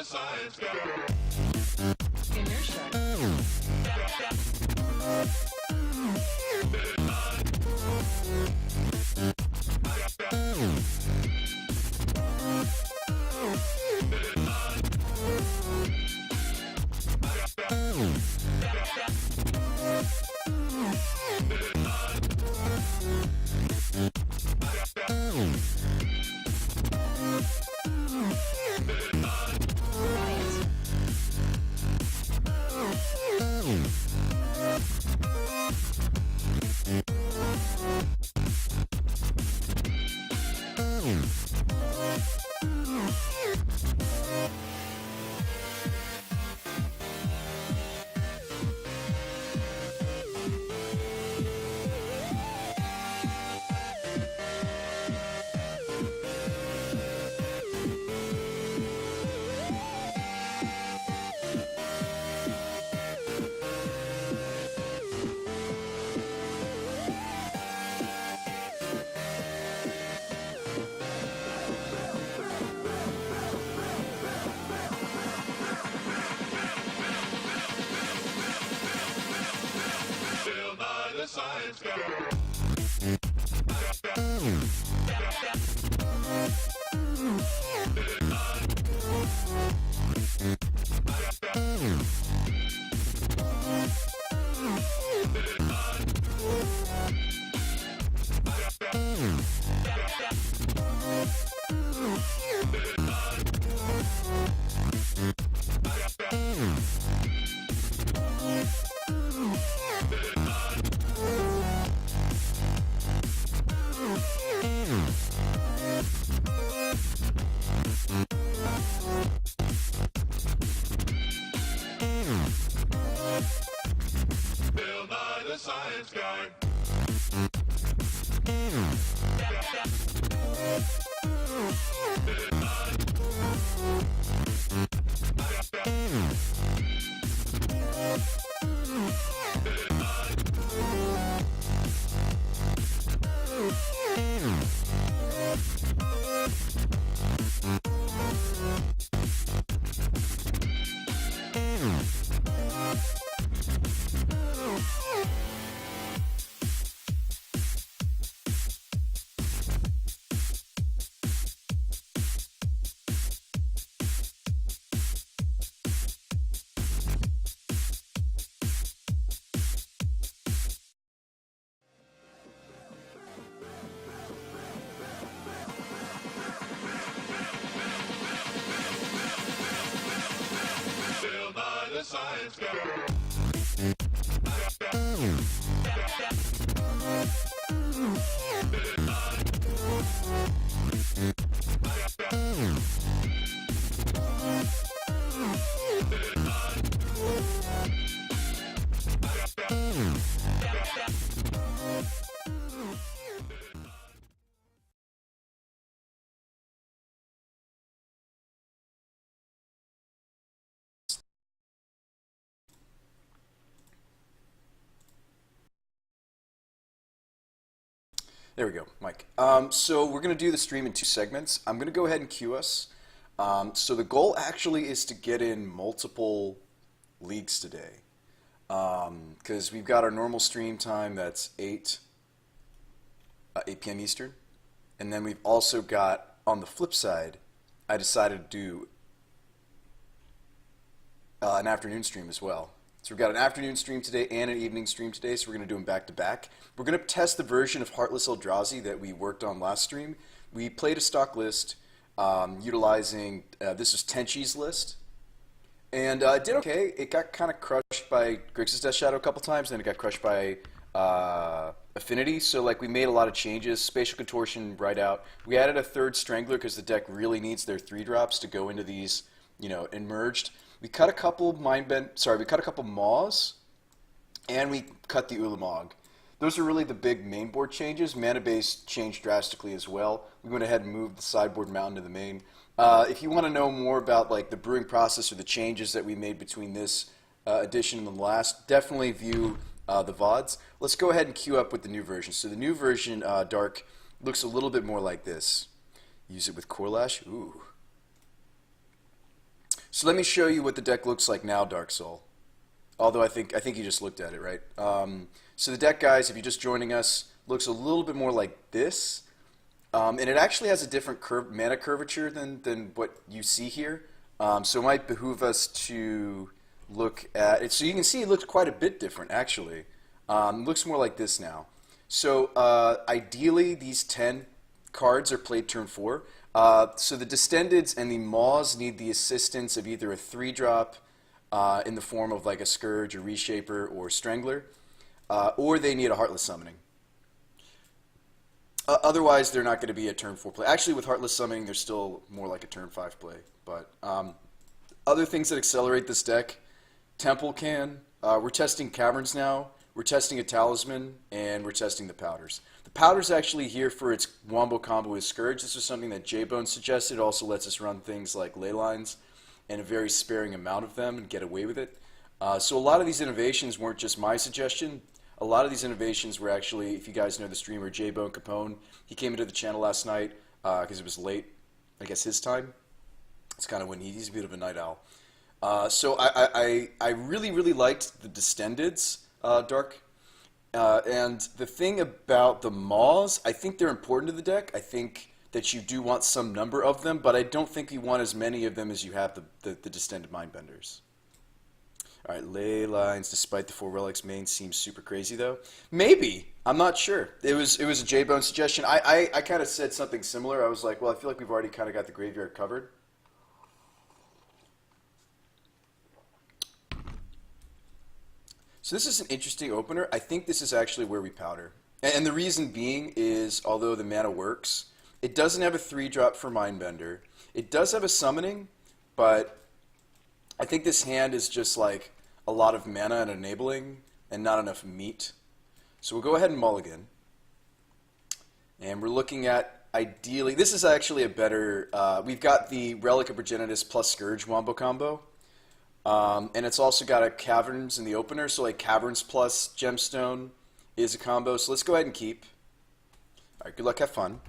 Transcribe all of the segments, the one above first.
Science guy. Inertia. Science guy. Science guy. Science guy. There we go, Mike. So we're going to do the stream in 2 segments. I'm going to go ahead and cue us. So the goal actually is to get in multiple leagues today. Because we've got our normal stream time, that's 8 8 p.m. Eastern. And then we've also got, on the flip side, I decided to do an afternoon stream as well. So we've got an afternoon stream today and an evening stream today, so we're going to do them back to back. We're going to test the version of Heartless Eldrazi that we worked on last stream. We played a stock list utilizing, this was Tenchi's list, and it did okay. It got kind of crushed by Grixis Death Shadow a couple times, then it got crushed by Affinity, so like we made a lot of changes. Spatial Contortion right out. We added a third Strangler because the deck really needs their 3-drops to go into these, you know, Emerged. We cut a couple we cut a couple Maws, and we cut the Ulamog. Those are really the big main board changes. Mana base changed drastically as well. We went ahead and moved the sideboard mountain to the main. If you want to know more about like the brewing process or the changes that we made between this edition and the last, definitely view the VODs. Let's go ahead and queue up with the new version. So the new version, Dark, looks a little bit more like this. Use it with Corlash. Ooh. So let me show you what the deck looks like now, Dark Soul. Although I think you just looked at it, right? So the deck, guys, if you're just joining us, looks a little bit more like this. And it actually has a different mana curvature than what you see here. So it might behoove us to look at it. So you can see it looks quite a bit different, actually. It looks more like this now. So ideally, these 10 cards are played turn 4. So the Distendeds and the Maws need the assistance of either a 3-drop in the form of like a Scourge, a Reshaper, or Strangler, or they need a Heartless Summoning. Otherwise, they're not going to be a turn 4 play. Actually, with Heartless Summoning, they're still more like a turn 5 play. But other things that accelerate this deck, Temple can. We're testing Caverns now. We're testing a Talisman, and we're testing the Powders. The Powder's actually here for its Wombo combo with Scourge. This was something that J-Bone suggested. It also lets us run things like Ley Lines and a very sparing amount of them and get away with it. So a lot of these innovations weren't just my suggestion. A lot of these innovations were actually, if you guys know the streamer J-Bone Capone, he came into the channel last night because it was late, I guess his time. It's kind of when he's a bit of a night owl. So I really, really liked the Distendeds, Dark. And the thing about the Maws, I think they're important to the deck. I think that you do want some number of them, but I don't think you want as many of them as you have the Distended Mindbenders. All right, Ley Lines, despite the 4 relics main, seems super crazy though. Maybe, I'm not sure. It was a J-Bone suggestion. I kind of said something similar. I was like, well, I feel like we've already kind of got the graveyard covered. So this is an interesting opener. I think this is actually where we powder. And the reason being is, although the mana works, it doesn't have a 3-drop for Mindbender. It does have a summoning, but I think this hand is just like a lot of mana and enabling and not enough meat. So we'll go ahead and mulligan. And we're looking at, ideally, this is actually a better, we've got the Relic of Progenitus plus Scourge Wombo combo. And it's also got a Caverns in the opener, so like Caverns plus Gemstone is a combo. So let's go ahead and keep. All right, good luck, have fun.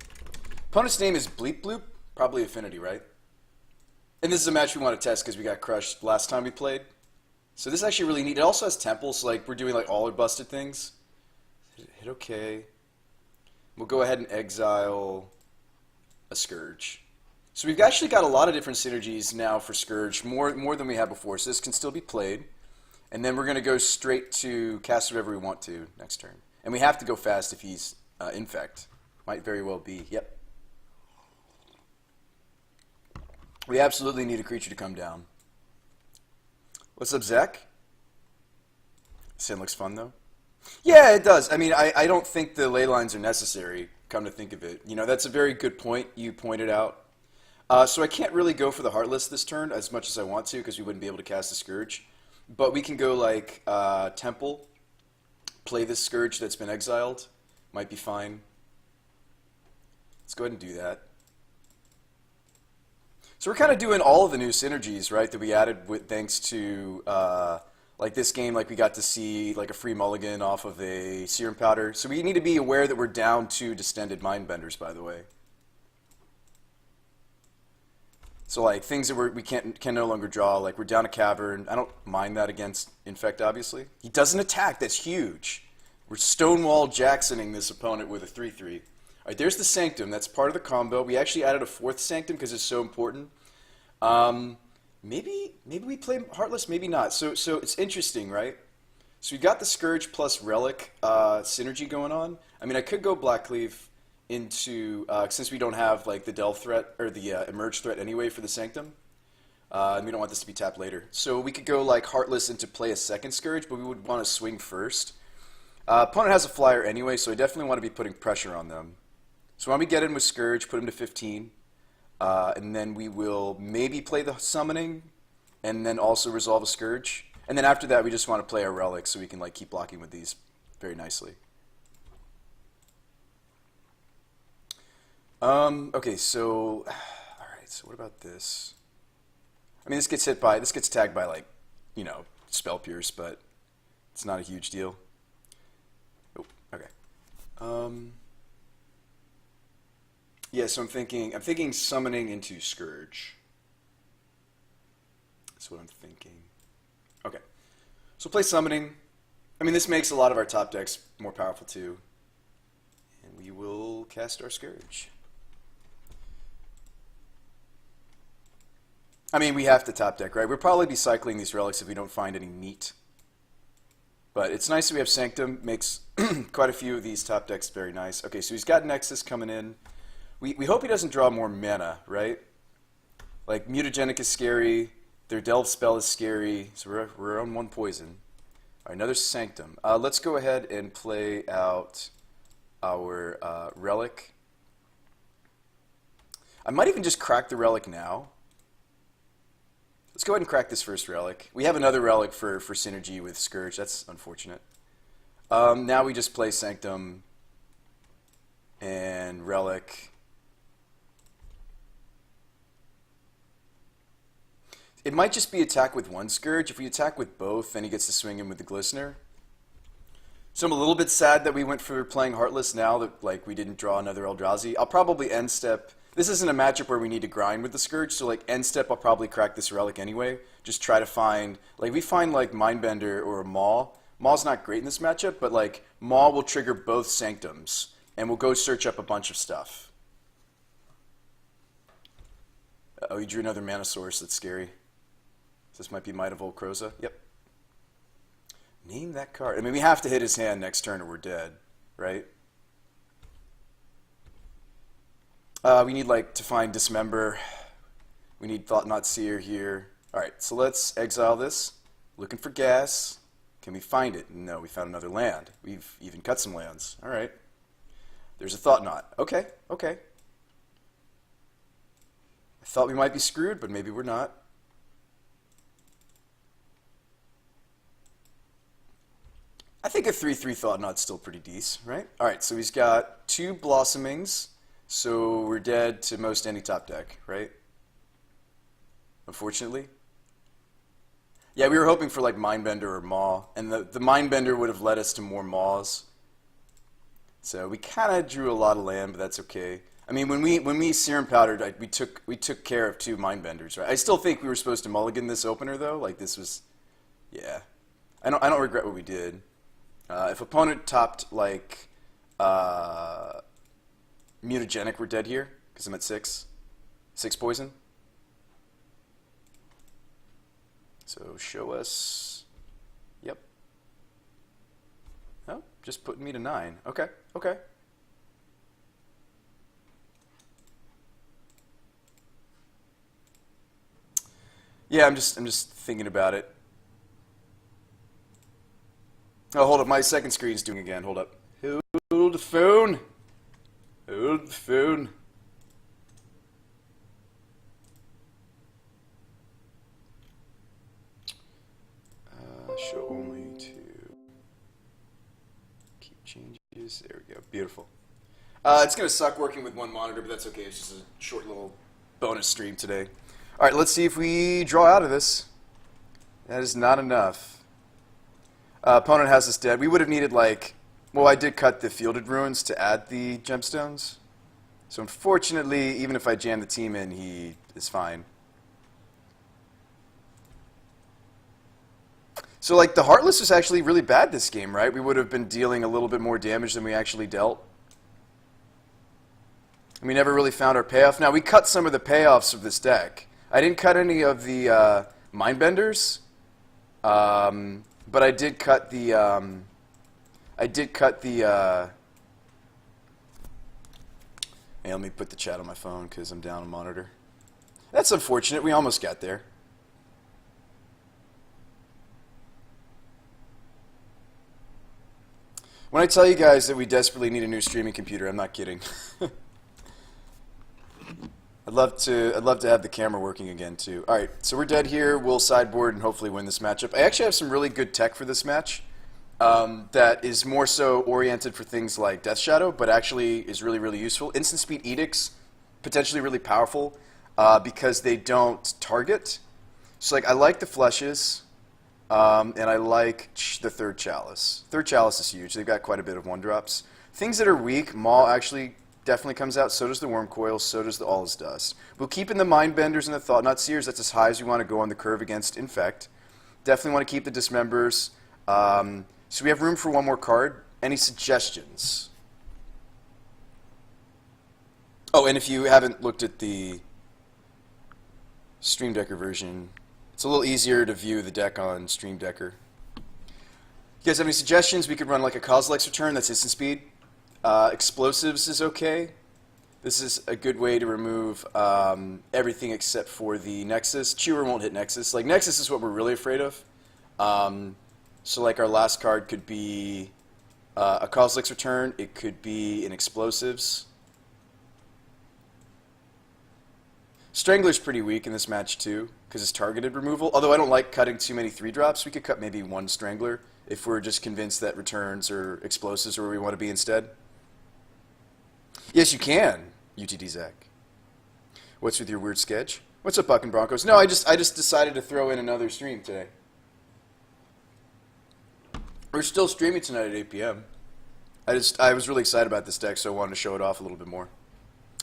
Opponent's name is Bleep Bloop, probably Affinity, right? And this is a match we want to test because we got crushed last time we played. So this is actually really neat. It also has temples, so like we're doing like all or busted things. Hit okay. We'll go ahead and exile a Scourge. So we've actually got a lot of different synergies now for Scourge, more than we had before. So this can still be played. And then we're going to go straight to cast whatever we want to next turn. And we have to go fast if he's Infect. Might very well be. Yep. We absolutely need a creature to come down. What's up, Zach? Sin looks fun, though. Yeah, it does. I mean, I don't think the ley lines are necessary, come to think of it. You know, that's a very good point you pointed out. So I can't really go for the Heartless this turn as much as I want to because we wouldn't be able to cast the Scourge. But we can go like Temple, play this Scourge that's been exiled. Might be fine. Let's go ahead and do that. So we're kind of doing all of the new synergies, right, that we added with thanks to like this game, like we got to see like a free mulligan off of a Serum Powder. So we need to be aware that we're down 2 Distended Mindbenders, by the way. So like things that we can no longer draw, like we're down a Cavern. I don't mind that against Infect, obviously. He doesn't attack, that's huge. We're Stonewall Jacksoning this opponent with a 3/3. right, there's the Sanctum. That's part of the combo. We actually added a fourth Sanctum because it's so important. Maybe we play Heartless, maybe not. So it's interesting, right? So we got the Scourge plus Relic synergy going on. I mean, I could go Blackleaf into since we don't have like the Delve threat or the Emerge threat anyway for the Sanctum. And we don't want this to be tapped later. So we could go like Heartless into play a second Scourge, but we would want to swing first. Opponent has a flyer anyway, so I definitely want to be putting pressure on them. So when we get in with Scourge, put him to 15. And then we will maybe play the Summoning, and then also resolve a Scourge. And then after that, we just want to play our Relic so we can like keep blocking with these very nicely. Okay, so all right. So what about this? I mean, this gets tagged by like, you know, Spell Pierce, but it's not a huge deal. Oh, okay. Yeah, so I'm thinking Summoning into Scourge. That's what I'm thinking. Okay. So play Summoning. I mean, this makes a lot of our top decks more powerful too. And we will cast our Scourge. I mean, we have to top deck, right? We'll probably be cycling these relics if we don't find any meat. But it's nice that we have Sanctum. Makes quite a few of these top decks very nice. Okay, so he's got Nexus coming in. We hope he doesn't draw more mana, right? Like, Mutagenic is scary. Their Delve spell is scary. So we're on one poison. All right, another Sanctum. Let's go ahead and play out our Relic. I might even just crack the Relic now. Let's go ahead and crack this first Relic. We have another Relic for synergy with Scourge. That's unfortunate. Now we just play Sanctum and Relic. It might just be attack with one Scourge. If we attack with both, then he gets to swing in with the Glistener. So I'm a little bit sad that we went for playing Heartless now that like we didn't draw another Eldrazi. I'll probably end step. This isn't a matchup where we need to grind with the Scourge, so like end step I'll probably crack this Relic anyway. Just try to find, like we find like Mindbender or a Maw. Maw's not great in this matchup, but like Maw will trigger both Sanctums, and we'll go search up a bunch of stuff. Oh, he drew another Mana Source, that's scary. This might be Might of Old Kroza. Yep. Name that card. I mean, we have to hit his hand next turn or we're dead, right? We need like to find Dismember. We need Thought Knot Seer here. All right, so let's exile this. Looking for gas. Can we find it? No, we found another land. We've even cut some lands. All right. There's a Thought Knot. Okay, okay. I thought we might be screwed, but maybe we're not. I think a 3/3 Thought Knot's still pretty decent, right? All right, so he's got 2 Blossomings. So we're dead to most any top deck, right? Unfortunately. Yeah, we were hoping for like Mindbender or Maw, and the Mindbender would have led us to more Maws. So we kind of drew a lot of land, but that's okay. I mean, when we Serum Powdered, we took care of 2 Mindbenders, right? I still think we were supposed to mulligan this opener though. Like this was, yeah. I don't regret what we did. If opponent topped like. Mutagenic, we're dead here, because I'm at 6. 6 poison. So show us... Yep. Oh, just putting me to 9. Okay, okay. Yeah, I'm just thinking about it. Oh, hold up, my second screen's doing again. Hold up. Hold the phone. Hold the phone. Show only to keep changes. There we go. Beautiful. It's going to suck working with one monitor, but that's okay. It's just a short little bonus stream today. All right, let's see if we draw out of this. That is not enough. Opponent has us dead. We would have needed like... Well, I did cut the Fielded Ruins to add the gemstones. So unfortunately, even if I jam the team in, he is fine. So like the Heartless was actually really bad this game, right? We would have been dealing a little bit more damage than we actually dealt. We never really found our payoff. Now, we cut some of the payoffs of this deck. I didn't cut any of the Mindbenders, but I did cut the... Hey, let me put the chat on my phone because I'm down on monitor. That's unfortunate. We almost got there. When I tell you guys that we desperately need a new streaming computer, I'm not kidding. I'd love to have the camera working again too. All right, so we're dead here. We'll sideboard and hopefully win this matchup. I actually have some really good tech for this match that is more so oriented for things like Death Shadow, but actually is really, really useful. Instant Speed Edicts, potentially really powerful because they don't target. So like I like the Flushes, and I like the Third Chalice. Third Chalice is huge. They've got quite a bit of 1-drops. Things that are weak, Maul actually definitely comes out. So does the Worm Coil. So does the All Is Dust. We'll keep in the Mindbenders and the Thought-Knot Seers. That's as high as we want to go on the curve against Infect. Definitely want to keep the Dismembers. So we have room for one more card. Any suggestions? Oh, and if you haven't looked at the Stream Decker version, it's a little easier to view the deck on Stream Decker. You guys have any suggestions? We could run like a Kozilek's Return. That's instant speed. Explosives is okay. This is a good way to remove everything except for the Nexus. Chewer won't hit Nexus. Like Nexus is what we're really afraid of. So like our last card could be a Kozilek's Return. It could be an Explosives. Strangler's pretty weak in this match too because it's targeted removal. Although I don't like cutting too many 3-drops. We could cut maybe one Strangler if we're just convinced that Returns or Explosives are where we want to be instead. Yes, you can, UTD Zach. What's with your weird sketch? What's up, Buck and Broncos? No, I just decided to throw in another stream today. We're still streaming tonight at 8 p.m. I was really excited about this deck, so I wanted to show it off a little bit more.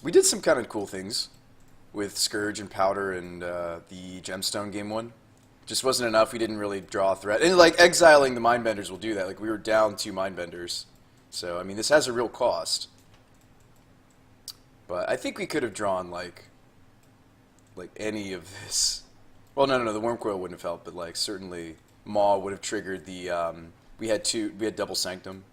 We did some kind of cool things with Scourge and Powder and the Gemstone game 1. Just wasn't enough. We didn't really draw a threat. And like exiling the Mindbenders will do that. Like we were down 2 Mindbenders. So I mean this has a real cost. But I think we could have drawn like any of this. Well, no, the Worm Coil wouldn't have helped, but like certainly Maw would have triggered the we had double Sanctum.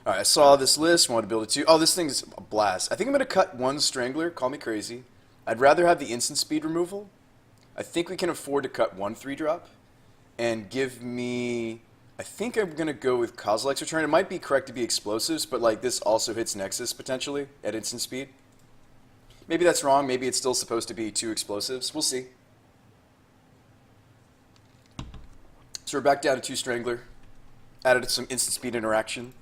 Alright, I saw this list, wanted to build it too. Oh, this thing's a blast. I think I'm gonna cut one Strangler, call me crazy. I'd rather have the instant speed removal. I think we can afford to cut one 3-drop and give me... I think I'm going to go with Kozilek's Return. It might be correct to be Explosives, but like this also hits Nexus potentially at instant speed. Maybe that's wrong. Maybe it's still supposed to be 2 Explosives. We'll see. So we're back down to 2 Strangler. Added some instant speed interaction.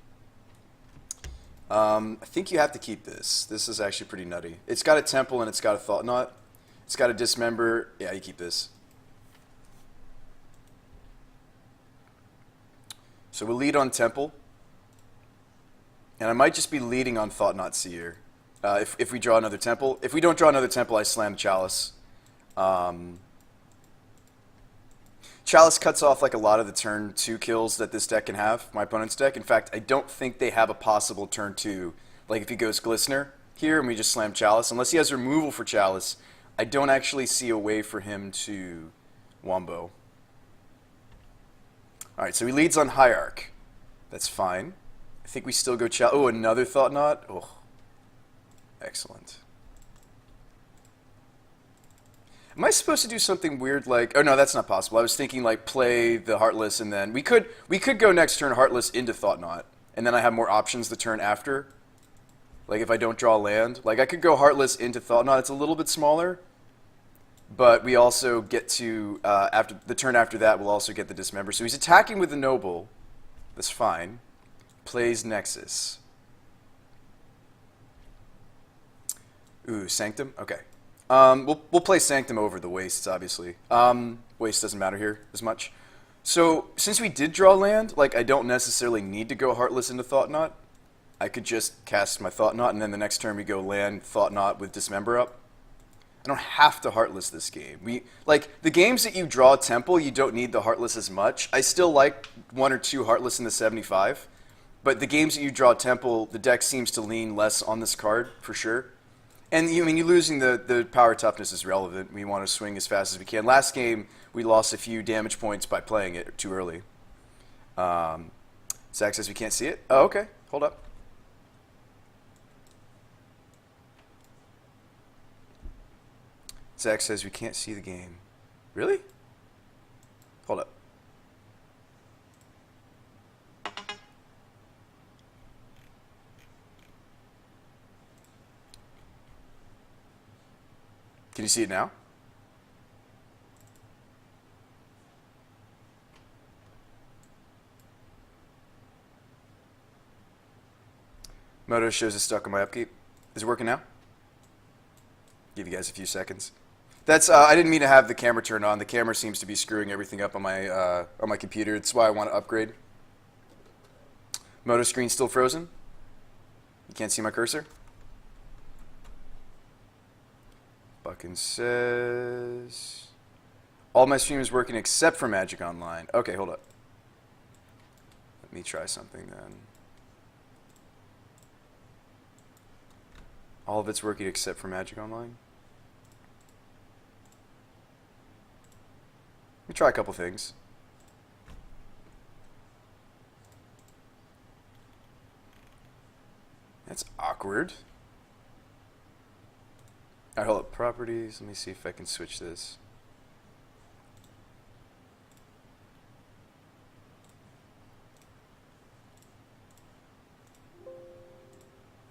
I think you have to keep this. This is actually pretty nutty. It's got a Temple and it's got a Thought Knot. It's got a Dismember. Yeah, you keep this. So we'll lead on Temple. And I might just be leading on Thought Knot Seer. If we draw another Temple. If we don't draw another Temple, I slam Chalice. Chalice cuts off like a lot of the turn 2 kills that this deck can have, my opponent's deck. In fact, I don't think they have a possible turn 2. Like if he goes Glistener here and we just slam Chalice. Unless he has removal for Chalice, I don't actually see a way for him to Wombo. Alright, so he leads on Hierarch. That's fine. I think we still go Chalice. Oh, another Thought Knot? Oh, excellent. Am I supposed to do something weird like... Oh, no, that's not possible. I was thinking, like, play the Heartless and then... We could go next turn Heartless into Thought Knot. And then I have more options the turn after. Like, if I don't draw land. Like, I could go Heartless into Thought Knot. It's a little bit smaller. But we also get to... after the turn after that, we'll also get the Dismember. So he's attacking with the Noble. That's fine. Plays Nexus. Ooh, Sanctum? Okay. We'll play Sanctum over the Wastes, obviously. Waste doesn't matter here as much. So, since we did draw land, like, I don't necessarily need to go Heartless into Thought Knot. I could just cast my Thought Knot, and then the next turn we go land, Thought Knot with Dismember up. I don't have to Heartless this game. Like, the games that you draw Temple, you don't need the Heartless as much. I still like 1 or 2 Heartless in the 75. But the games that you draw Temple, the deck seems to lean less on this card, for sure. And you losing the power toughness is relevant. We want to swing as fast as we can. Last game, we lost a few damage points by playing it too early. Zach says we can't see it. Oh, okay. Hold up. Zach says we can't see the game. Really? Hold up. Can you see it now? Moto shows it's stuck on my upkeep. Is it working now? Give you guys a few seconds. That's I didn't mean to have the camera turned on. The camera seems to be screwing everything up on my computer. That's why I want to upgrade. Moto screen still frozen. You can't see my cursor. Buckin says all my stream is working except for Magic Online. Okay, hold up. Let me try something then. All of it's working except for Magic Online. Let me try a couple things. That's awkward. Alright, hold up. Properties. Let me see if I can switch this.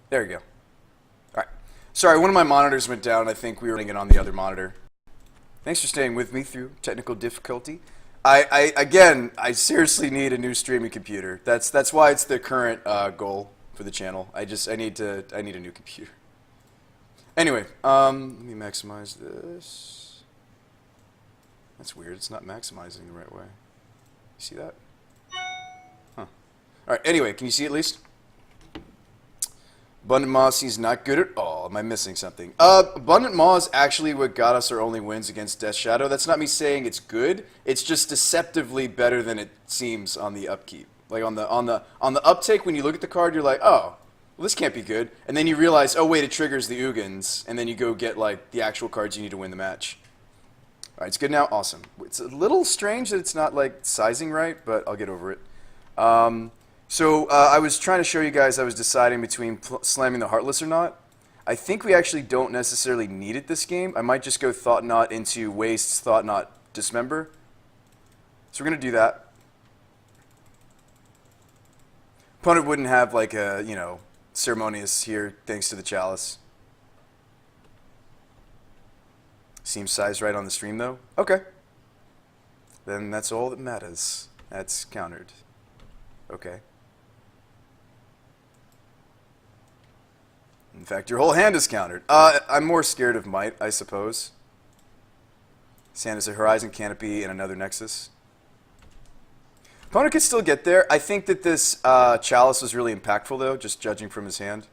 There we go. Alright. Sorry, one of my monitors went down. I think we were running it on the other monitor. Thanks for staying with me through technical difficulty. Again, I seriously need a new streaming computer. That's why it's the current goal for the channel. I need a new computer. Anyway, let me maximize this. That's weird. It's not maximizing the right way. You see that? Huh. All right. Anyway, can you see at least? Abundant Maw seems not good at all. Am I missing something? Abundant Maw is actually what got us our only wins against Death Shadow. That's not me saying it's good. It's just deceptively better than it seems on the upkeep. Like on the uptake, when you look at the card, you're like, oh, well, this can't be good. And then you realize, oh wait, it triggers the Ugins, and then you go get like the actual cards you need to win the match. All right, it's good now. Awesome. It's a little strange that it's not like sizing right, but I'll get over it. So I was trying to show you guys. I was deciding between slamming the Heartless or not. I think we actually don't necessarily need it this game. I might just go Thought Knot into Wastes, Thought Knot, Dismember. So we're gonna do that. Opponent wouldn't have like a, you know, Ceremonious here thanks to the Chalice. Seems sized right on the stream though. Okay. Then that's all that matters. That's countered. Okay. In fact, your whole hand is countered. I'm more scared of Might, I suppose. Santa's a Horizon Canopy and another Nexus. Opponent could still get there. I think that this Chalice was really impactful, though, just judging from his hand.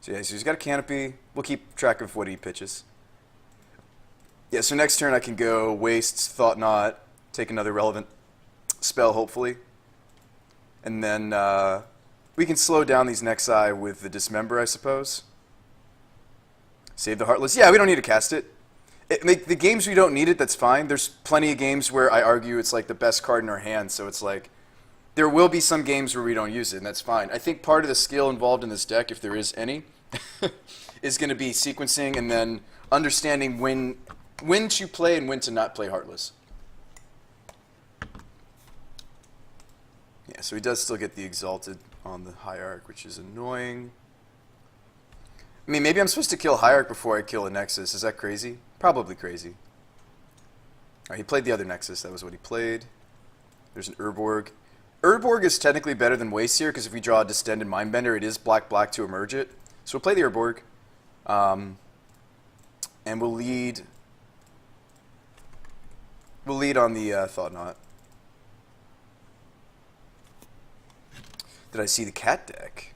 So yeah, so he's got a Canopy. We'll keep track of what he pitches. Yeah, so next turn I can go Wastes, Thought Knot, take another relevant spell, hopefully. And then we can slow down these Nexi with the Dismember, I suppose. Save the Heartless. Yeah, we don't need to cast it. The games we don't need it, that's fine. There's plenty of games where I argue it's like the best card in our hand, so it's like there will be some games where we don't use it, and that's fine. I think part of the skill involved in this deck, if there is any, is going to be sequencing and then understanding when to play and when to not play Heartless. Yeah, so he does still get the Exalted on the Hierarch, which is annoying. I mean, maybe I'm supposed to kill Hierarch before I kill a Nexus. Is that crazy? Probably crazy. All right, he played the other Nexus. That was what he played. There's an Urborg. Urborg is technically better than Waste here, because if we draw a Distended Mindbender, it is black-black to emerge it. So we'll play the Urborg. And we'll lead on the Thought Knot. Did I see the cat deck?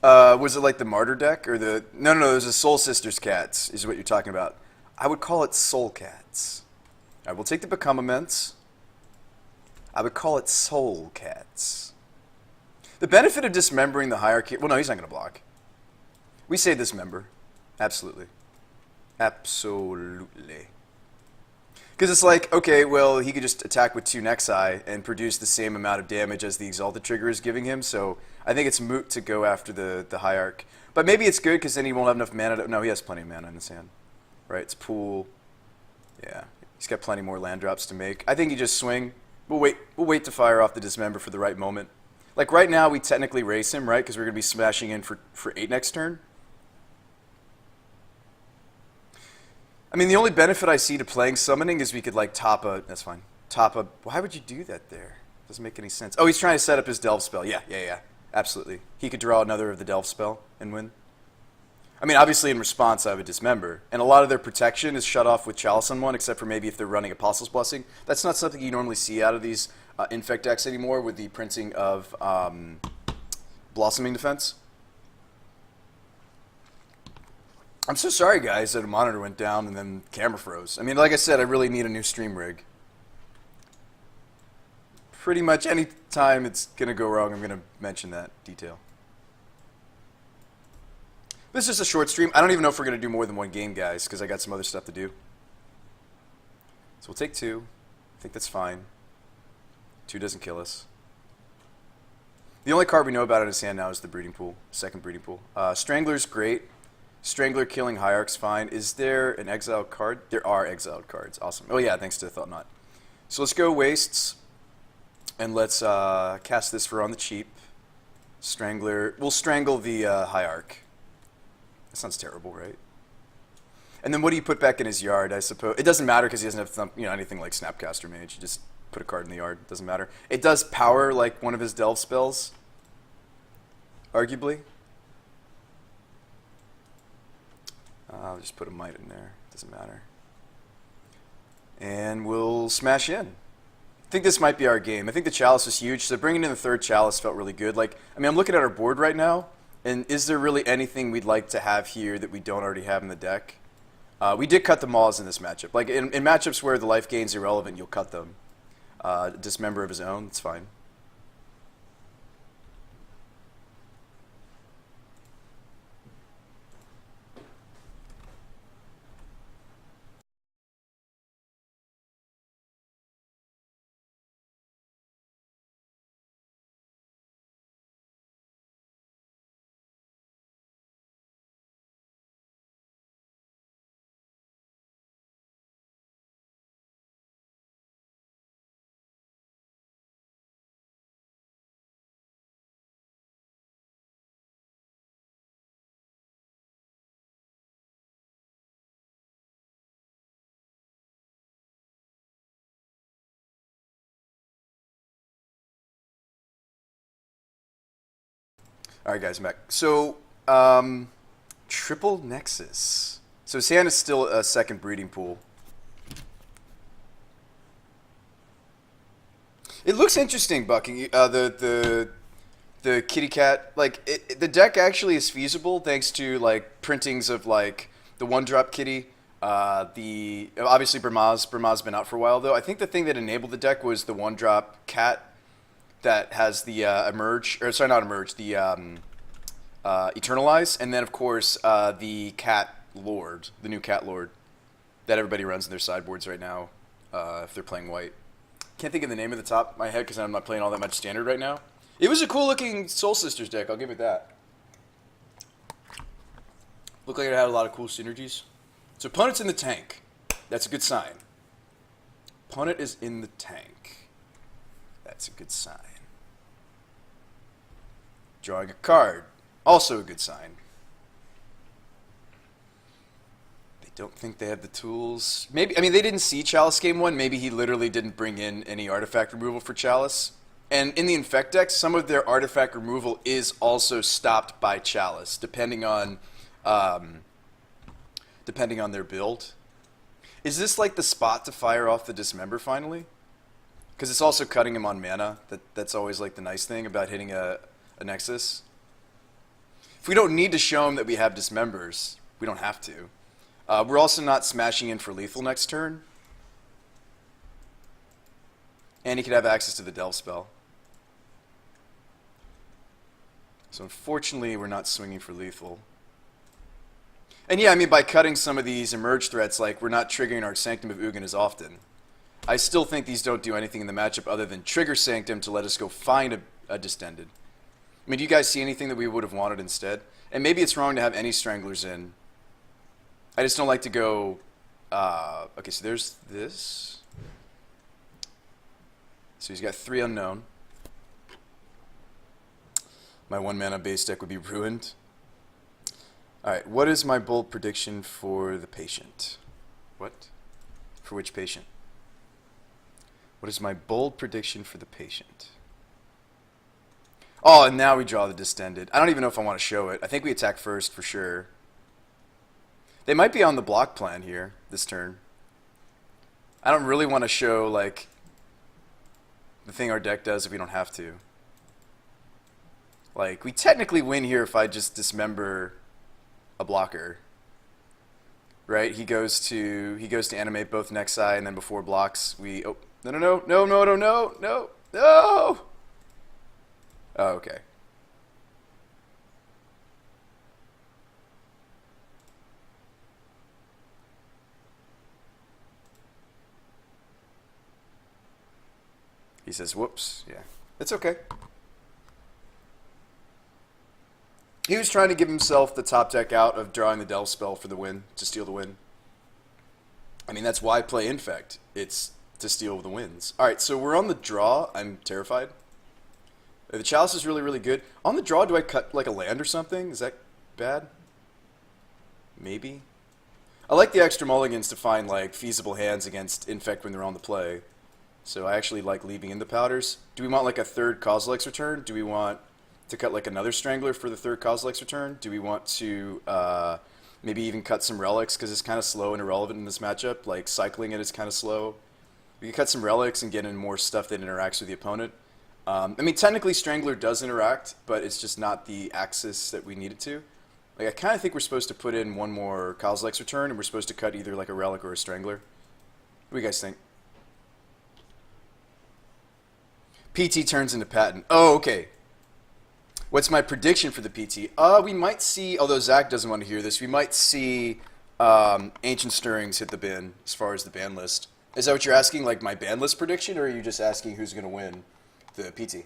Was it like the Martyr deck or the? No, there's a Soul Sisters Cats is what you're talking about. I would call it Soul Cats. I will take the Become Immense. I would call it Soul Cats. The benefit of dismembering the hierarchy... Well, no, he's not going to block. We say dismember. Absolutely. Absolutely. Because it's like, okay, well, he could just attack with 2 Nexi and produce the same amount of damage as the Exalted trigger is giving him, so I think it's moot to go after the Hierarch. But maybe it's good because then he won't have enough mana to... No, he has plenty of mana in his hand. Right, it's pool. Yeah, he's got plenty more land drops to make. I think you just swing. We'll wait to fire off the Dismember for the right moment. Like right now, we technically race him, right? Because we're going to be smashing in for 8 next turn. I mean, the only benefit I see to playing Summoning is we could, like, top a... That's fine. Top a... Why would you do that there? Doesn't make any sense. Oh, he's trying to set up his Delve spell. Yeah. Absolutely. He could draw another of the Delve spell and win. I mean, obviously, in response, I would Dismember. And a lot of their protection is shut off with Chalice on one, except for maybe if they're running Apostle's Blessing. That's not something you normally see out of these Infect decks anymore with the printing of Blossoming Defense. I'm so sorry, guys, that a monitor went down and then camera froze. I mean, like I said, I really need a new stream rig. Pretty much any time it's going to go wrong, I'm going to mention that detail. This is just a short stream. I don't even know if we're going to do more than 1 game, guys, because I got some other stuff to do. So we'll take 2. I think that's fine. 2 doesn't kill us. The only card we know about in his hand now is the Breeding Pool, second Breeding Pool. Strangler's great. Strangler killing Hierarch's fine. Is there an exiled card? There are exiled cards. Awesome. Oh yeah, thanks to the Thought Knot. So let's go Wastes, and let's cast this for on the cheap. Strangler. We'll strangle the Hierarch. That sounds terrible, right? And then what do you put back in his yard? I suppose it doesn't matter because he doesn't have anything like Snapcaster Mage. You just put a card in the yard. Doesn't matter. It does power like one of his Delve spells, arguably. I'll just put a Might in there. Doesn't matter. And we'll smash in. I think this might be our game. I think the Chalice was huge, so bringing in the 3rd Chalice felt really good. Like, I mean, I'm looking at our board right now, and is there really anything we'd like to have here that we don't already have in the deck? We did cut the Maws in this matchup. Like, in matchups where the life gain's irrelevant, you'll cut them. Dismember of his own, it's fine. Alright guys, I'm back. So, triple Nexus. So his hand is still a second Breeding Pool. It looks interesting, Bucking. The kitty cat, like, the deck actually is feasible thanks to, like, printings of, like, the 1-drop kitty. Obviously Brahma's been out for a while, though. I think the thing that enabled the deck was the 1-drop cat that has the Eternalize, and then of course the Cat Lord, the new Cat Lord that everybody runs in their sideboards right now if they're playing white. Can't think of the name of the top of my head because I'm not playing all that much Standard right now. It was a cool looking Soul Sisters deck, I'll give it that. Looked like it had a lot of cool synergies. So opponent's in the tank. That's a good sign. Opponent is in the tank. That's a good sign. Drawing a card. Also a good sign. They don't think they have the tools. Maybe, I mean, they didn't see Chalice game 1. Maybe he literally didn't bring in any artifact removal for Chalice. And in the Infect decks, some of their artifact removal is also stopped by Chalice, depending on their build. Is this like the spot to fire off the Dismember finally? Because it's also cutting him on mana. That's always like the nice thing about hitting a Nexus. If we don't need to show him that we have Dismembers, we don't have to. We're also not smashing in for lethal next turn. And he could have access to the Delve spell. So unfortunately, we're not swinging for lethal. And yeah, I mean, by cutting some of these emerge threats, like, we're not triggering our Sanctum of Ugin as often. I still think these don't do anything in the matchup other than trigger Sanctum to let us go find a Distended. I mean, do you guys see anything that we would have wanted instead? And maybe it's wrong to have any Stranglers in. I just don't like to go... okay, so there's this. So he's got 3 unknown. My 1 mana base deck would be ruined. Alright, what is my bold prediction for the patient? What? For which patient? What is my bold prediction for the patient? Oh, and now we draw the Distended. I don't even know if I want to show it. I think we attack first for sure. They might be on the block plan here this turn. I don't really want to show, like, the thing our deck does if we don't have to. Like, we technically win here if I just dismember a blocker. Right? He goes to animate both Nexi, and then before blocks we... Oh, no. Oh, okay. He says, whoops. Yeah. It's okay. He was trying to give himself the top deck out of drawing the Delve spell for the win, to steal the win. I mean, that's why I play Infect. It's to steal the wins. Alright, so we're on the draw. I'm terrified. The Chalice is really, really good. On the draw, do I cut like a land or something? Is that bad? Maybe. I like the extra mulligans to find like feasible hands against Infect when they're on the play. So I actually like leaving in the powders. Do we want like a third Kozilek's return? Do we want to cut like another Strangler for the third Kozilek's return? Do we want to maybe even cut some relics because it's kind of slow and irrelevant in this matchup? Like cycling it is kind of slow. We can cut some relics and get in more stuff that interacts with the opponent. I mean, technically Strangler does interact, but it's just not the axis that we need it to. Like, I kind of think we're supposed to put in one more Kozilek's return, and we're supposed to cut either like a relic or a Strangler. What do you guys think? PT turns into Patent. Oh, okay. What's my prediction for the PT? We might see, although Zach doesn't want to hear this, we might see Ancient Stirrings hit the bin as far as the ban list. Is that what you're asking, like my ban list prediction, or are you just asking who's going to win the PT?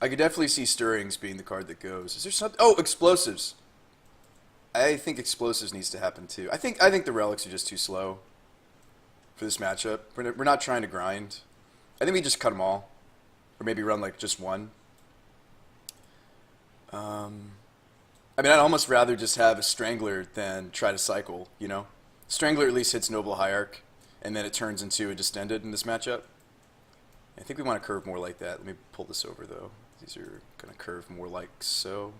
I could definitely see Stirrings being the card that goes. Is there something? Oh, Explosives. I think Explosives needs to happen too. I think the relics are just too slow for this matchup. We're not trying to grind. I think we just cut them all, or maybe run like just one. I mean, I'd almost rather just have a Strangler than try to cycle. You know, Strangler at least hits Noble Hierarch, and then it turns into a Distended in this matchup. I think we want to curve more like that. Let me pull this over though. These are going to curve more like so.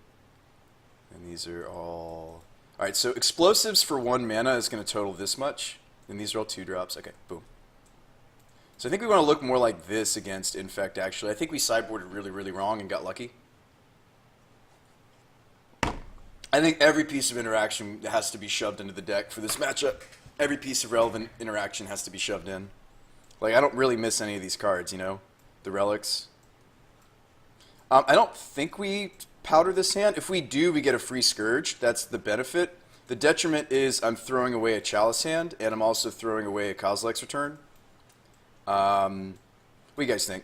And these are all... Alright, so Explosives for 1 mana is going to total this much. And these are all 2 drops. Okay, boom. So I think we want to look more like this against Infect, actually. I think we sideboarded really, really wrong and got lucky. I think every piece of interaction has to be shoved into the deck for this matchup. Every piece of relevant interaction has to be shoved in. Like, I don't really miss any of these cards, you know? The relics. I don't think we powder this hand. If we do, we get a free Scourge. That's the benefit. The detriment is I'm throwing away a Chalice hand, and I'm also throwing away a Kozilek's return. What do you guys think?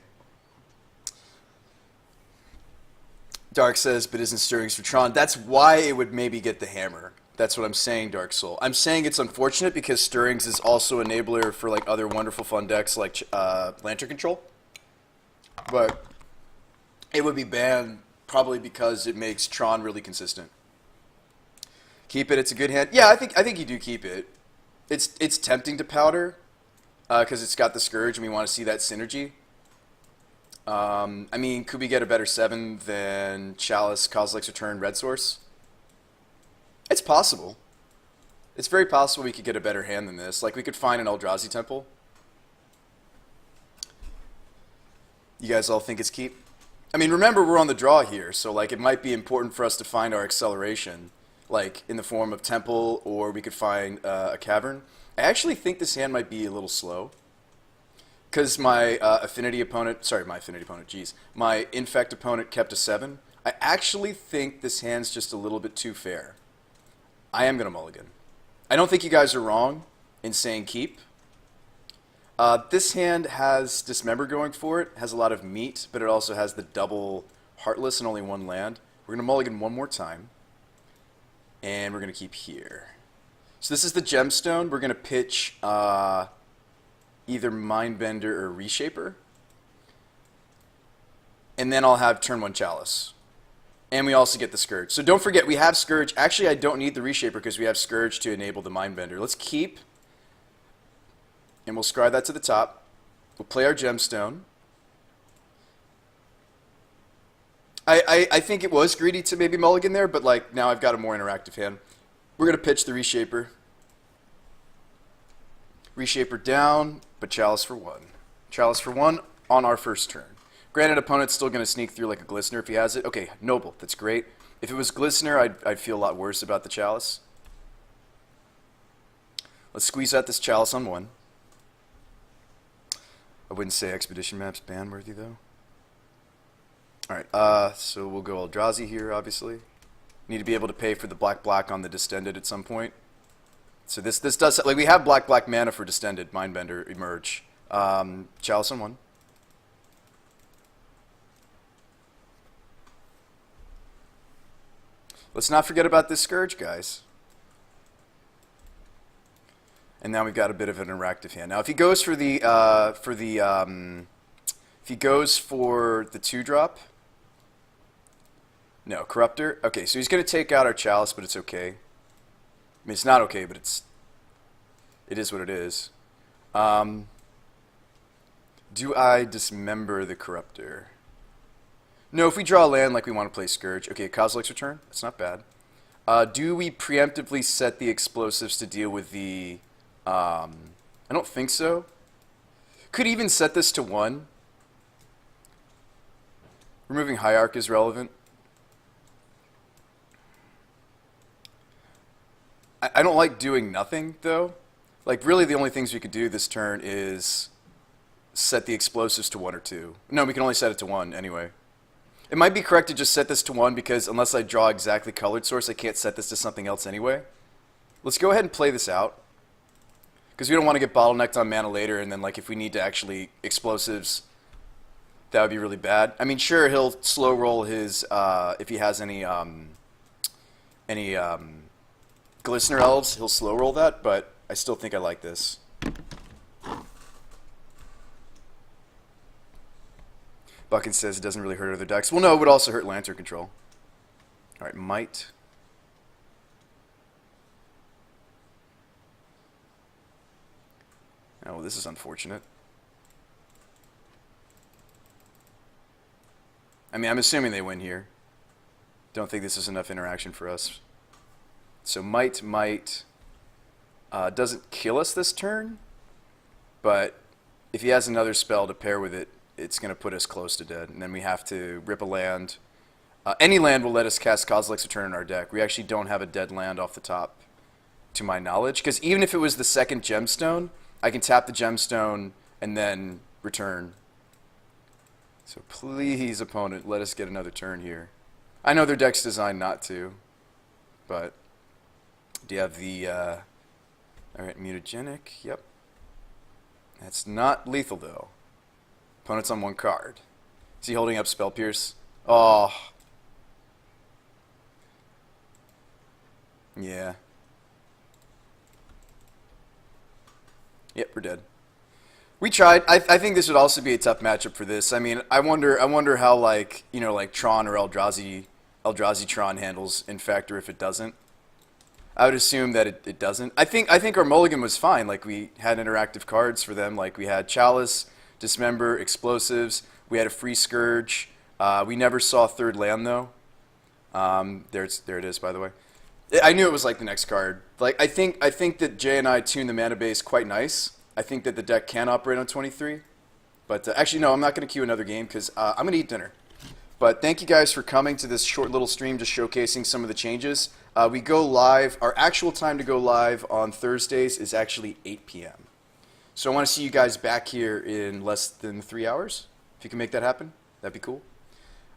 Dark says, but isn't Stirrings for Tron? That's why it would maybe get the hammer. That's what I'm saying, Dark Soul. I'm saying it's unfortunate because Stirrings is also enabler for like other wonderful fun decks like Lantern Control. But it would be banned probably because it makes Tron really consistent. Keep it. It's a good hand. Yeah, I think you do keep it. It's tempting to powder because it's got the Scourge and we want to see that synergy. I mean, could we get a better 7 than Chalice, Kozilek's Return, Red Source? It's possible. It's very possible we could get a better hand than this. Like, we could find an Eldrazi Temple. You guys all think it's keep? I mean, remember, we're on the draw here, so, like, it might be important for us to find our acceleration, like, in the form of Temple, or we could find a Cavern. I actually think this hand might be a little slow. because my affinity opponent, sorry, my affinity opponent, geez, my infect opponent kept a 7, I actually think this hand's just a little bit too fair. I am going to mulligan. I don't think you guys are wrong in saying keep. This hand has Dismember going for it, has a lot of meat, but it also has the double Heartless and only 1 land. We're going to mulligan one more time, and we're going to keep here. So this is the gemstone. We're going to pitch either Mindbender or Reshaper. And then I'll have turn 1 Chalice. And we also get the Scourge. So don't forget, we have Scourge. Actually, I don't need the Reshaper because we have Scourge to enable the Mindbender. Let's keep. And we'll scry that to the top. We'll play our gemstone. I think it was greedy to maybe mulligan there, but like now I've got a more interactive hand. We're going to pitch the Reshaper. Reshaper down, but Chalice for 1. Chalice for 1 on our first turn. Granted, opponent's still going to sneak through like a Glistener if he has it. Okay, Noble, that's great. If it was Glistener, I'd feel a lot worse about the Chalice. Let's squeeze out this Chalice on 1. I wouldn't say Expedition Map's ban-worthy, though. Alright, so we'll go Eldrazi here, obviously. Need to be able to pay for the black on the Distended at some point. So this does, like, we have black mana for Distended, Mindbender, Emerge. Chalice on 1. Let's not forget about this Scourge, guys. And now we've got a bit of an interactive hand. Now, if he goes for the, if he goes for the 2-drop, no, Corruptor. Okay, so he's going to take out our Chalice, but it's okay. I mean, it's not okay, but it is what it is. Do I dismember the Corruptor? No, if we draw a land like we want to play Scourge. Okay, Kozilek's Return. That's not bad. Do we preemptively set the explosives to deal with the... I don't think so. Could even set this to 1. Removing Hierarch is relevant. I don't like doing nothing, though. Like, really the only things we could do this turn is set the explosives to 1 or 2. No, we can only set it to 1 anyway. It might be correct to just set this to 1 because unless I draw exactly colored source, I can't set this to something else anyway. Let's go ahead and play this out. Because we don't want to get bottlenecked on mana later, and then like if we need to actually explosives, that would be really bad. I mean, sure, he'll slow roll his, if he has any Glistener Elves, he'll slow roll that, but I still think I like this. Buckin says it doesn't really hurt other decks. Well, no, it would also hurt Lantern Control. Alright, Might. Oh, this is unfortunate. I mean, I'm assuming they win here. Don't think this is enough interaction for us. So Might doesn't kill us this turn, but if he has another spell to pair with it, it's going to put us close to dead, and then we have to rip a land. Any land will let us cast Kozilek's Return in our deck. We actually don't have a dead land off the top, to my knowledge, because even if it was the second gemstone, I can tap the gemstone and then return. So please, opponent, let us get another turn here. I know their deck's designed not to, but do you have the... Alright, Mutagenic, yep. That's not lethal, though. Opponent's on 1 card. Is he holding up Spell Pierce? Oh. Yeah. Yep, we're dead. We tried. I think this would also be a tough matchup for this. I mean, I wonder how, like, you know, like Tron or Eldrazi Tron handles Infect, or if it doesn't. I would assume that it doesn't. I think our mulligan was fine. Like, we had interactive cards for them. Like, we had Chalice, Dismember, Explosives. We had a free Scourge. We never saw 3rd land, though. There it is, by the way. I knew it was like the next card. Like, I think that Jay and I tuned the mana base quite nice. I think that the deck can operate on 23. But actually, no, I'm not going to queue another game because I'm going to eat dinner. But thank you guys for coming to this short little stream just showcasing some of the changes. We go live. Our actual time to go live on Thursdays is actually 8 p.m. So I want to see you guys back here in less than 3 hours. If you can make that happen, that'd be cool.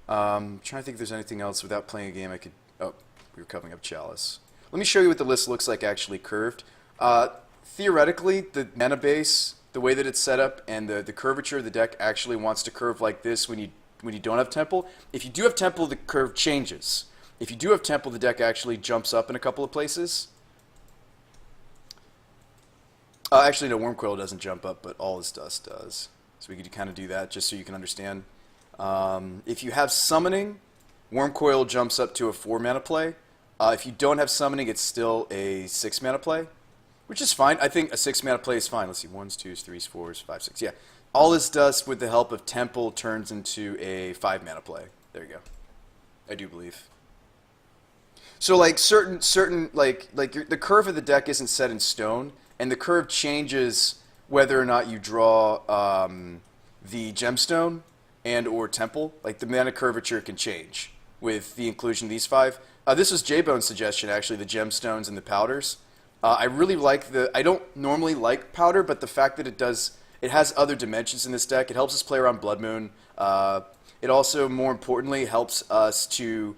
Trying to think if there's anything else without playing a game I could... Oh, we were covering up Chalice. Let me show you what the list looks like actually curved. Theoretically, the mana base, the way that it's set up, and the curvature of the deck actually wants to curve like this when you don't have Temple. If you do have Temple, the curve changes. If you do have Temple, the deck actually jumps up in a couple of places. Actually, no, Wormcoil doesn't jump up, but All Is Dust does. So we could kind of do that just so you can understand. If you have Summoning, Wormcoil jumps up to a 4-mana play. If you don't have Summoning, it's still a 6-mana play, which is fine. I think a 6-mana play is fine. Let's see, 1s, 2s, 3s, 4s, 5, 6. Yeah, All Is Dust with the help of Temple turns into a 5-mana play. There you go. I do believe. So like the curve of the deck isn't set in stone, and the curve changes whether or not you draw the gemstone and or temple. Like the mana curvature can change with the inclusion of these 5. This was J-Bone's suggestion, actually, the gemstones and the powders. I really like I don't normally like powder, but the fact that it has other dimensions in this deck. It helps us play around Blood Moon. It also, more importantly, helps us to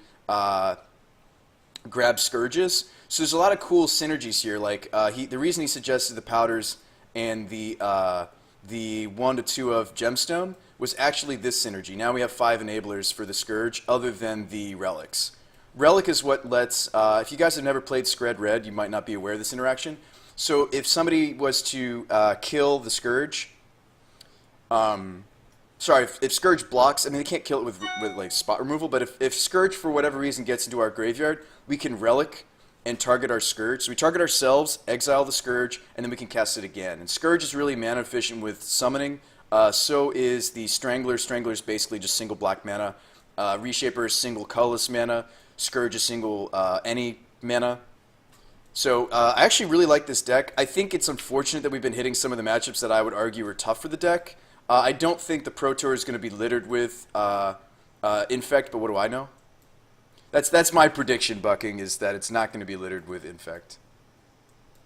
grab Scourges. So there's a lot of cool synergies here. Like the reason he suggested the powders and the 1 to 2 of Gemstone was actually this synergy. Now we have 5 enablers for the Scourge other than the relics. Relic is what lets, if you guys have never played Scred Red, you might not be aware of this interaction. So if somebody was to kill the Scourge, sorry, if Scourge blocks, I mean, they can't kill it with like spot removal, but if Scourge for whatever reason gets into our graveyard, we can Relic and target our Scourge. So we target ourselves, exile the Scourge, and then we can cast it again. And Scourge is really mana efficient with summoning. So is the Strangler. Strangler is basically just single black mana. Reshaper is single colorless mana. Scourge is single any mana. So I actually really like this deck. I think it's unfortunate that we've been hitting some of the matchups that I would argue are tough for the deck. I don't think the Pro Tour is going to be littered with Infect, but what do I know? That's my prediction, Bucking, is that it's not going to be littered with Infect.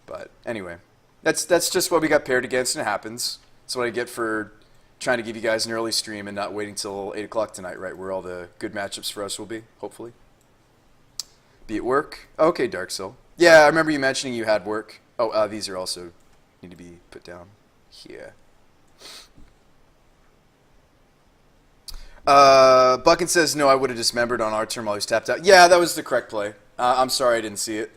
But anyway, that's just what we got paired against, and it happens. That's what I get for trying to give you guys an early stream and not waiting till 8 o'clock tonight, right, where all the good matchups for us will be, hopefully. Be at work. Okay, Dark Soul. Yeah, I remember you mentioning you had work. Oh, these are also need to be put down here. Buckin says, no, I would have dismembered on our turn while he was tapped out. Yeah, that was the correct play. I'm sorry I didn't see it.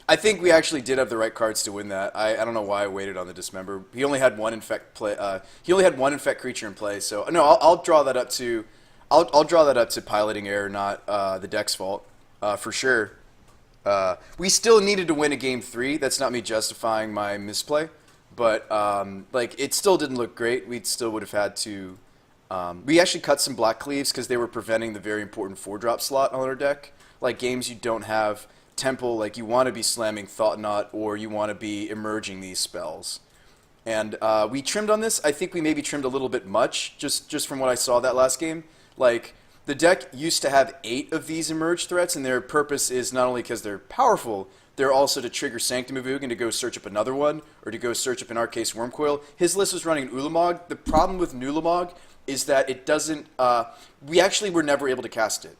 I think we actually did have the right cards to win that. I don't know why I waited on the dismember. He only had one infect play. He only had one infect creature in play. So no, I'll draw that up to. I'll draw that up to piloting error, not the deck's fault, for sure. We still needed to win a game 3. That's not me justifying my misplay, but like it still didn't look great. We still would have had to. We actually cut some Black Cleaves because they were preventing the very important 4-drop slot on our deck. Like games you don't have Temple, like you want to be slamming Thought Knot or you want to be emerging these spells. And we trimmed on this. I think we maybe trimmed a little bit much, just from what I saw that last game. Like the deck used to have 8 of these emerge threats, and their purpose is not only because they're powerful, they're also to trigger Sanctum of Ugin to go search up another one, or to go search up, in our case, Wormcoil. His list was running Ulamog. The problem with Nulamog is that it doesn't, we actually were never able to cast it.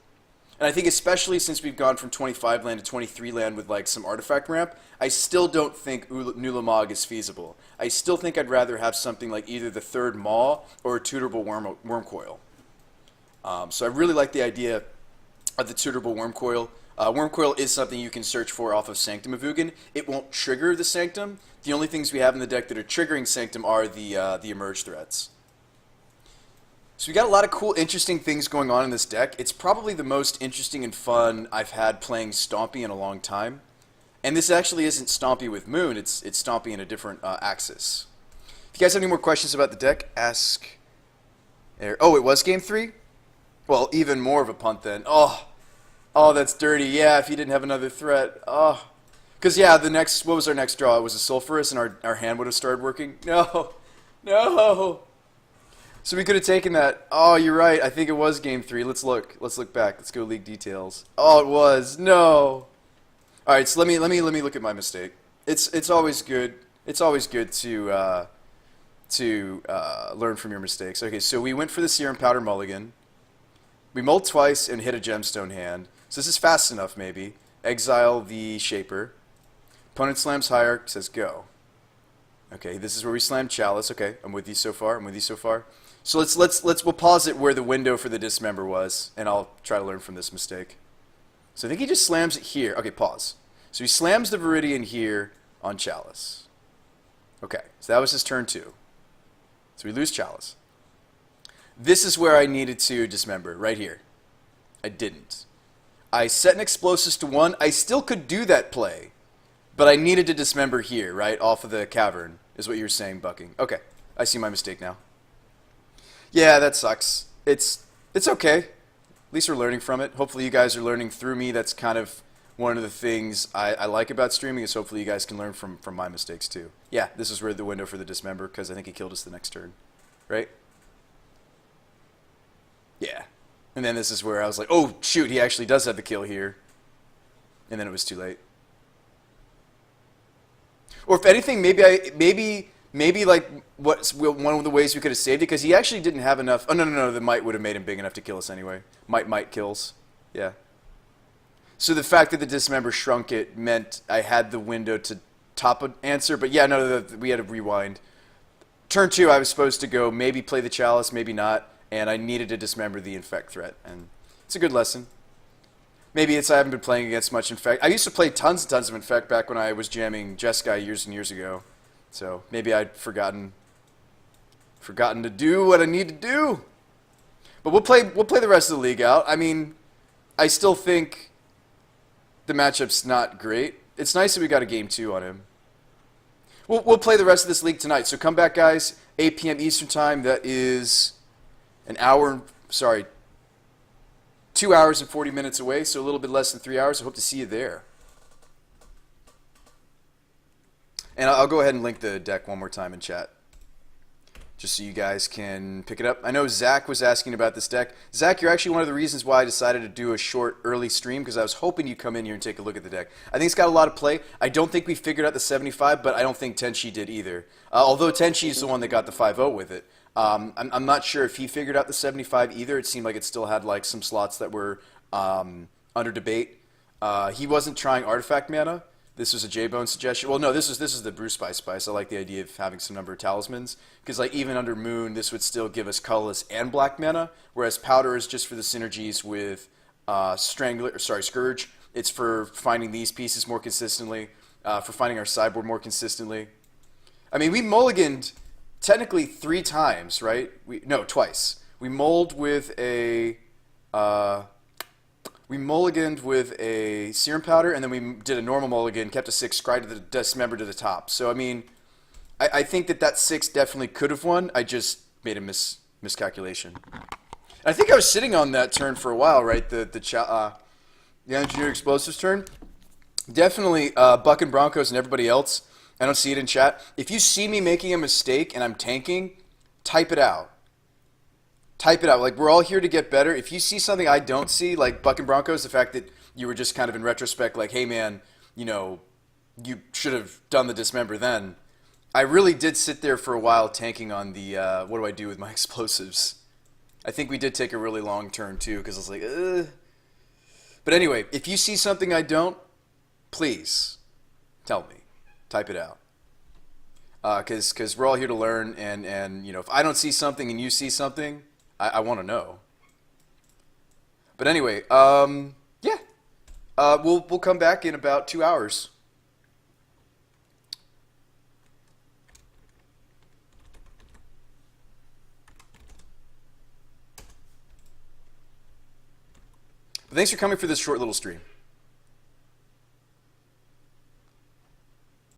And I think especially since we've gone from 25 land to 23 land with like some artifact ramp, I still don't think Nulamog is feasible. I still think I'd rather have something like either the 3rd Maw or a tutorable Wormcoil. So I really like the idea of the tutorable Wormcoil. Wormcoil is something you can search for off of Sanctum of Ugin. It won't trigger the Sanctum. The only things we have in the deck that are triggering Sanctum are the emerge threats. So we got a lot of cool, interesting things going on in this deck. It's probably the most interesting and fun I've had playing Stompy in a long time. And this actually isn't Stompy with Moon, it's Stompy in a different axis. If you guys have any more questions about the deck, ask. Oh, it was game 3? Well, even more of a punt then. Oh, that's dirty. Yeah, if he didn't have another threat. Oh. Because, yeah, what was our next draw? It was a Sulphurous, and our hand would have started working. No. So we could have taken that. Oh, you're right. I think it was game 3. Let's look. Let's look back. Let's go league details. Oh, it was. No. All right. So let me look at my mistake. It's always good. It's always good to learn from your mistakes. Okay, so we went for the Serum Powder mulligan. We mulled twice and hit a gemstone hand. So this is fast enough, maybe. Exile the Shaper. Opponent slams Hierarch, says go. Okay, this is where we slam Chalice. Okay, I'm with you so far. I'm with you so far. So we'll pause it where the window for the Dismember was, and I'll try to learn from this mistake. So I think he just slams it here. Okay, pause. So he slams the Viridian here on Chalice. Okay, so that was his turn 2. So we lose Chalice. This is where I needed to Dismember, right here. I didn't. I set an Explosives to 1. I still could do that play, but I needed to Dismember here, right, off of the Cavern, is what you were saying, Bucking. Okay, I see my mistake now. Yeah, that sucks. It's okay. At least we're learning from it. Hopefully you guys are learning through me. That's kind of one of the things I like about streaming, is hopefully you guys can learn from my mistakes too. Yeah, this is where the window for the Dismember, because I think he killed us the next turn. Right? Yeah. And then this is where I was like, oh, shoot, he actually does have the kill here. And then it was too late. Or if anything, maybe like what's one of the ways we could have saved it, because he actually didn't have enough. Oh, no, the might would have made him big enough to kill us anyway. Might kills. Yeah. So the fact that the Dismember shrunk it meant I had the window to top an answer. But yeah, no, we had to rewind. Turn 2, I was supposed to go maybe play the Chalice, maybe not. And I needed to Dismember the Infect threat. And it's a good lesson. Maybe it's I haven't been playing against much Infect. I used to play tons and tons of Infect back when I was jamming Jeskai years and years ago. So maybe I'd forgotten to do what I need to do. But we'll play the rest of the league out. I mean, I still think the matchup's not great. It's nice that we got a game 2 on him. We'll play the rest of this league tonight. So come back, guys. 8 p.m. Eastern Time. That is 2 hours and 40 minutes away. So a little bit less than 3 hours. I hope to see you there. And I'll go ahead and link the deck one more time in chat, just so you guys can pick it up. I know Zach was asking about this deck. Zach, you're actually one of the reasons why I decided to do a short, early stream, because I was hoping you'd come in here and take a look at the deck. I think it's got a lot of play. I don't think we figured out the 75, but I don't think Tenchi did either. Although Tenchi's the one that got the 5-0 with it. I'm not sure if he figured out the 75 either. It seemed like it still had like some slots that were under debate. He wasn't trying Artifact mana. This was a J-Bone suggestion. Well, no, this is the BrewSpy Spice. I like the idea of having some number of talismans, because like even under Moon, this would still give us colorless and black mana, whereas Powder is just for the synergies with Scourge. It's for finding these pieces more consistently, for finding our sideboard more consistently. I mean, we mulliganed technically 3 times, right? No, twice. We mulled with a We mulliganed with a Serum Powder, and then we did a normal mulligan, kept a 6, scried the Dismember to the top. So, I mean, I think that 6 definitely could have won. I just made a miscalculation. I think I was sitting on that turn for a while, right? The Engineered Explosives turn. Definitely Buck and Broncos and everybody else. I don't see it in chat. If you see me making a mistake and I'm tanking, type it out. Type it out. Like, we're all here to get better. If you see something I don't see, like Buck and Broncos, the fact that you were just kind of in retrospect like, hey, man, you know, you should have done the Dismember then. I really did sit there for a while tanking on the, what do I do with my explosives? I think we did take a really long turn, too, because I was like, ugh. But anyway, if you see something I don't, please tell me. Type it out. Because we're all here to learn, and you know, if I don't see something and you see something, I want to know. But anyway, yeah. We'll come back in about 2 hours. But thanks for coming for this short little stream.